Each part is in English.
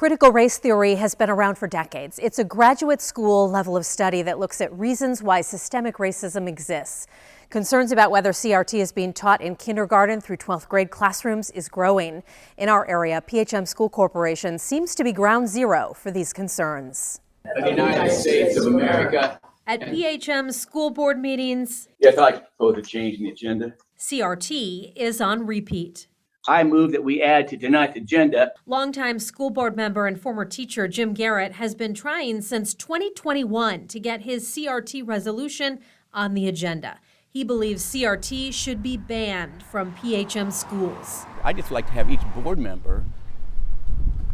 Critical race theory has been around for decades. It's a graduate school level of study that looks at reasons why systemic racism exists. Concerns about whether CRT is being taught in kindergarten through 12th grade classrooms is growing. In our area, PHM School Corporation seems to be ground zero for these concerns. The United States of America. At PHM school board meetings, Yes, I'd like to propose a change in the agenda. CRT is on repeat. I move that we add to tonight's agenda. Longtime school board member and former teacher Jim Garrett has been trying since 2021 to get his CRT resolution on the agenda. He believes CRT should be banned from PHM schools. I'd just like to have each board member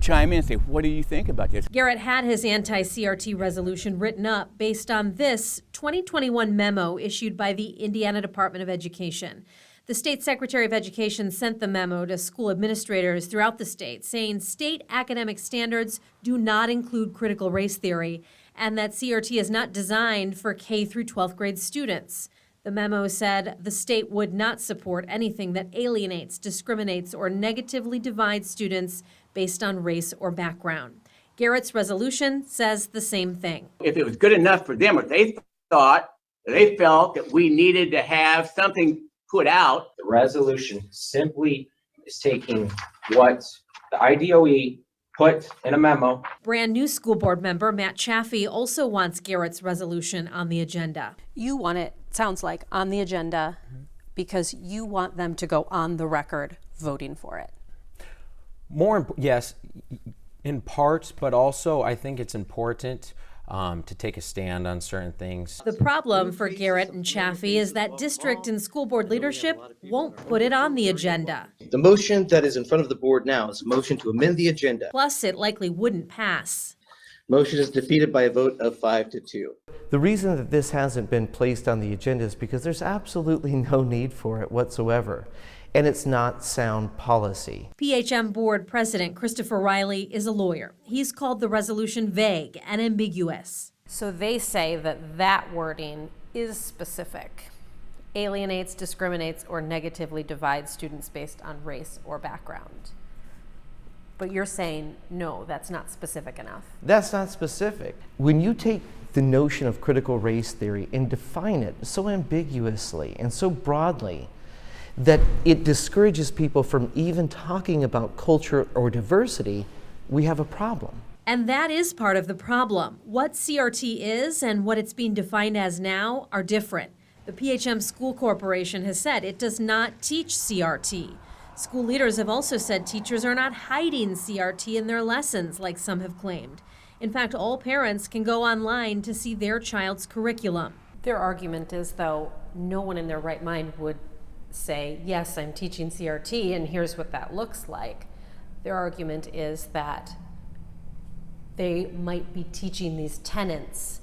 chime in and say, what do you think about this? Garrett had his anti-CRT resolution written up based on this 2021 memo issued by the Indiana Department of Education. The state secretary of education sent the memo to school administrators throughout the state, saying state academic standards do not include critical race theory and that CRT is not designed for K through 12th grade students. The memo said the state would not support anything that alienates, discriminates, or negatively divides students based on race or background. Garrett's resolution says the same thing. If it was good enough for them, or they felt that we needed to have something put out. The resolution simply is taking what the IDOE put in a memo. Brand new school board member Matt Chaffee also wants Garrett's resolution on the agenda. You want it, sounds like, on the agenda because you want them to go on the record voting for it. Yes, in part, but also I think it's important to take a stand on certain things. The problem for Garrett and Chaffee is that district and school board leadership won't put it on the agenda. The motion that is in front of the board now is a motion to amend the agenda. Plus, it likely wouldn't pass. Motion is defeated by a vote of 5-2. The reason that this hasn't been placed on the agenda is because there's absolutely no need for it whatsoever. And it's not sound policy. PHM board president Christopher Riley is a lawyer. He's called the resolution vague and ambiguous. So they say that that wording is specific. Alienates, discriminates, or negatively divides students based on race or background. But you're saying, no, that's not specific enough. That's not specific. When you take the notion of critical race theory and define it so ambiguously and so broadly, that it discourages people from even talking about culture or diversity, we have a problem. And that is part of the problem. What CRT is and what it's being defined as now are different. The PHM School Corporation has said it does not teach CRT. School leaders have also said teachers are not hiding CRT in their lessons like some have claimed. In fact, all parents can go online to see their child's curriculum. Their argument is, though, no one in their right mind would say, yes, I'm teaching CRT and here's what that looks like. Their argument is that they might be teaching these tenets.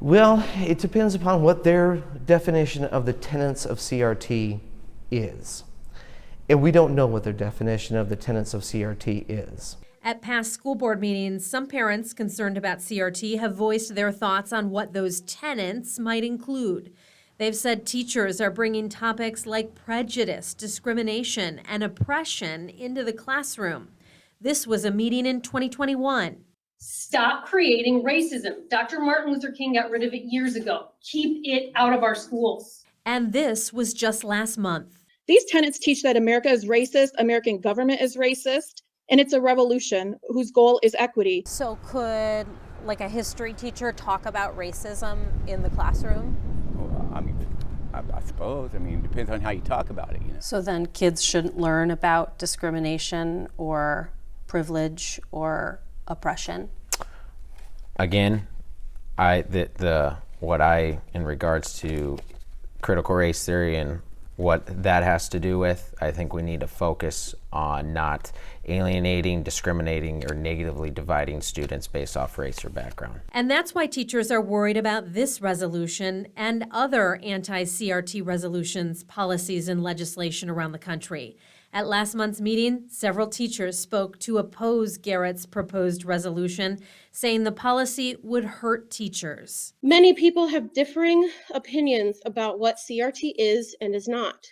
Well, it depends upon what their definition of the tenets of CRT is. And we don't know what their definition of the tenets of CRT is. At past school board meetings, some parents concerned about CRT have voiced their thoughts on what those tenets might include. They've said teachers are bringing topics like prejudice, discrimination, and oppression into the classroom. This was a meeting in 2021. Stop creating racism. Dr. Martin Luther King got rid of it years ago. Keep it out of our schools. And this was just last month. These tenets teach that America is racist, American government is racist, and it's a revolution whose goal is equity. So could, like, a history teacher talk about racism in the classroom? I suppose. It depends on how you talk about it. So then kids shouldn't learn about discrimination or privilege or oppression? Again, in regards to critical race theory and what that has to do with, I think we need to focus on not alienating, discriminating, or negatively dividing students based off race or background. And that's why teachers are worried about this resolution and other anti-CRT resolutions, policies, and legislation around the country. At last month's meeting, several teachers spoke to oppose Garrett's proposed resolution, saying the policy would hurt teachers. Many people have differing opinions about what CRT is and is not.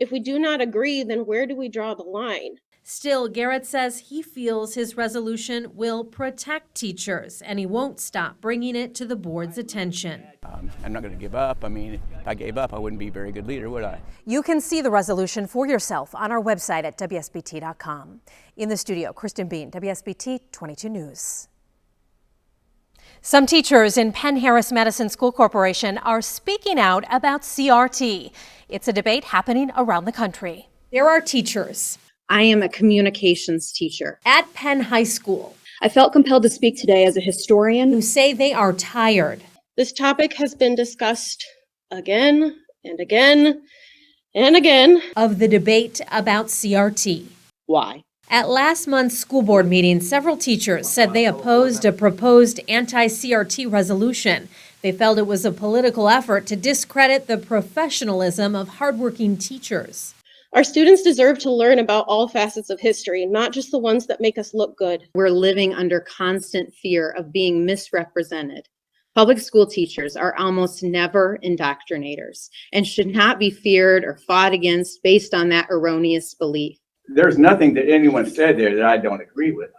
If we do not agree, then where do we draw the line? Still, Garrett says he feels his resolution will protect teachers, and he won't stop bringing it to the board's attention. I'm not going to give up. I mean, if I gave up, I wouldn't be a very good leader, would I? You can see the resolution for yourself on our website at WSBT.com. In the studio, Kristen Bean, WSBT 22 News. Some teachers in Penn Harris Madison School Corporation are speaking out about CRT. It's a debate happening around the country. There are teachers I am a communications teacher. at Penn High School I felt compelled to speak today as a historian. who say they are tired This topic has been discussed again and again and again. of the debate about CRT. Why? At last month's school board meeting, several teachers said they opposed a proposed anti-CRT resolution. They felt it was a political effort to discredit the professionalism of hardworking teachers. Our students deserve to learn about all facets of history, not just the ones that make us look good. We're living under constant fear of being misrepresented. Public school teachers are almost never indoctrinators and should not be feared or fought against based on that erroneous belief. There's nothing that anyone said there that I don't agree with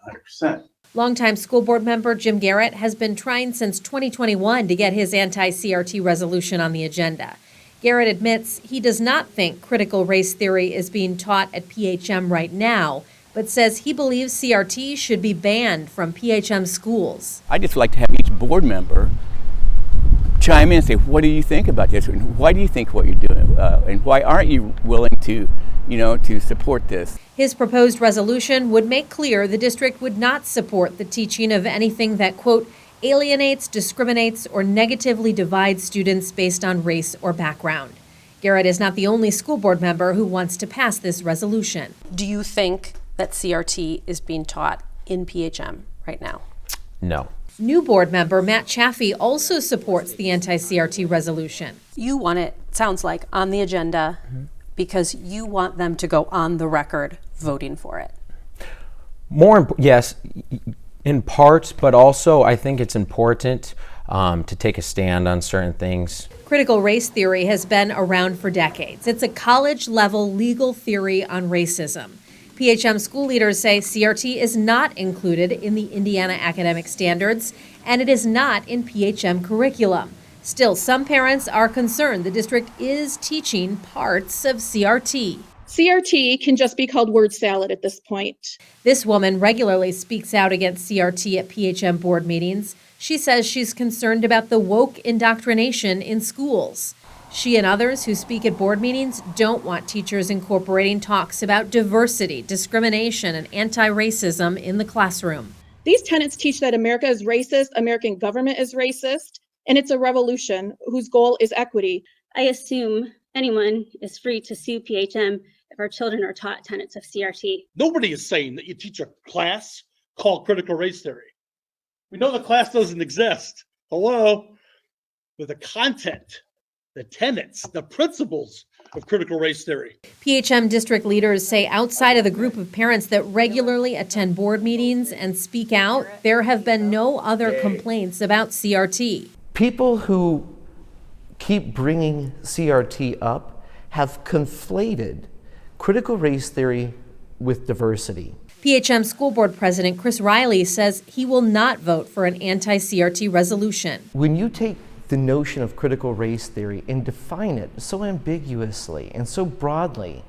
100%. Longtime school board member Jim Garrett has been trying since 2021 to get his anti-CRT resolution on the agenda. Garrett admits he does not think critical race theory is being taught at PHM right now, but says he believes CRT should be banned from PHM schools. I'd just like to have each board member chime in and say, what do you think about this? And why do you think what you're doing? And why aren't you willing to, to support this? His proposed resolution would make clear the district would not support the teaching of anything that, quote, alienates, discriminates, or negatively divides students based on race or background. Garrett is not the only school board member who wants to pass this resolution. Do you think that CRT is being taught in PHM right now? No. New board member Matt Chaffee also supports the anti-CRT resolution. You want it, sounds like, on the agenda because you want them to go on the record voting for it. Yes, in part, but also I think it's important to take a stand on certain things. Critical race theory has been around for decades. It's a college-level legal theory on racism. PHM school leaders say CRT is not included in the Indiana academic standards, and it is not in PHM curriculum. Still, some parents are concerned the district is teaching parts of CRT. CRT can just be called word salad at this point. This woman regularly speaks out against CRT at PHM board meetings. She says she's concerned about the woke indoctrination in schools. She and others who speak at board meetings don't want teachers incorporating talks about diversity, discrimination, and anti-racism in the classroom. These tenets teach that America is racist, American government is racist, and it's a revolution whose goal is equity. I assume anyone is free to sue PHM if our children are taught tenets of CRT. Nobody is saying that you teach a class called critical race theory. We know the class doesn't exist. Hello? With the content, the tenets, the principles of critical race theory. PHM district leaders say outside of the group of parents that regularly attend board meetings and speak out, there have been no other complaints about CRT. People who keep bringing CRT up have conflated critical race theory with diversity. PHM School Board President Chris Riley says he will not vote for an anti-CRT resolution. When you take the notion of critical race theory and define it so ambiguously and so broadly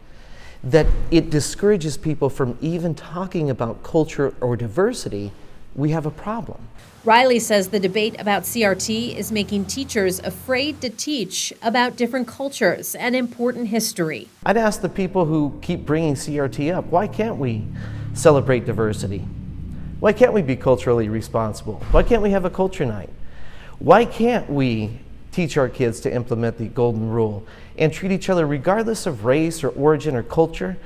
that it discourages people from even talking about culture or diversity, we have a problem. Riley says the debate about CRT is making teachers afraid to teach about different cultures and important history. I'd ask the people who keep bringing CRT up, why can't we celebrate diversity? Why can't we be culturally responsible? Why can't we have a culture night? Why can't we teach our kids to implement the golden rule and treat each other regardless of race or origin or culture?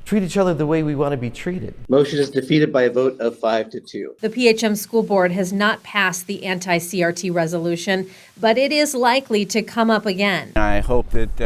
Treat each other the way we want to be treated. Motion is defeated by a vote of 5-2. The PHM School Board has not passed the anti-CRT resolution, but it is likely to come up again. I hope that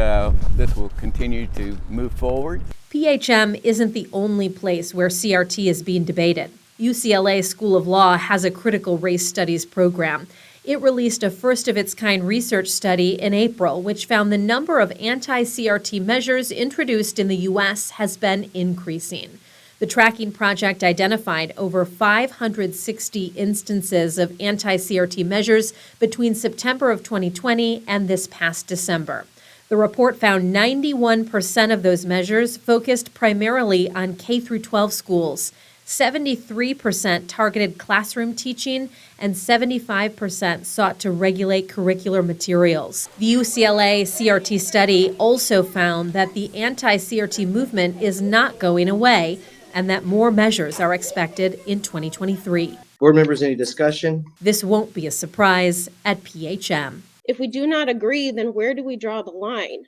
this will continue to move forward. PHM isn't the only place where CRT is being debated. UCLA School of Law has a critical race studies program. It released a first-of-its-kind research study in April, which found the number of anti-CRT measures introduced in the U.S. has been increasing. The tracking project identified over 560 instances of anti-CRT measures between September of 2020 and this past December. The report found 91% of those measures focused primarily on K-12 schools. 73% targeted classroom teaching, and 75% sought to regulate curricular materials. The UCLA CRT study also found that the anti-CRT movement is not going away and that more measures are expected in 2023. Board members, any discussion? This won't be a surprise at PHM. If we do not agree, then where do we draw the line?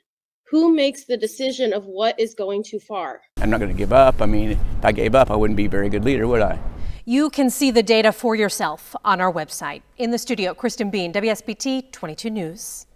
Who makes the decision of what is going too far? I'm not going to give up. I mean, if I gave up, I wouldn't be a very good leader, would I? You can see the data for yourself on our website. In the studio, Kristen Bean, WSBT 22 News.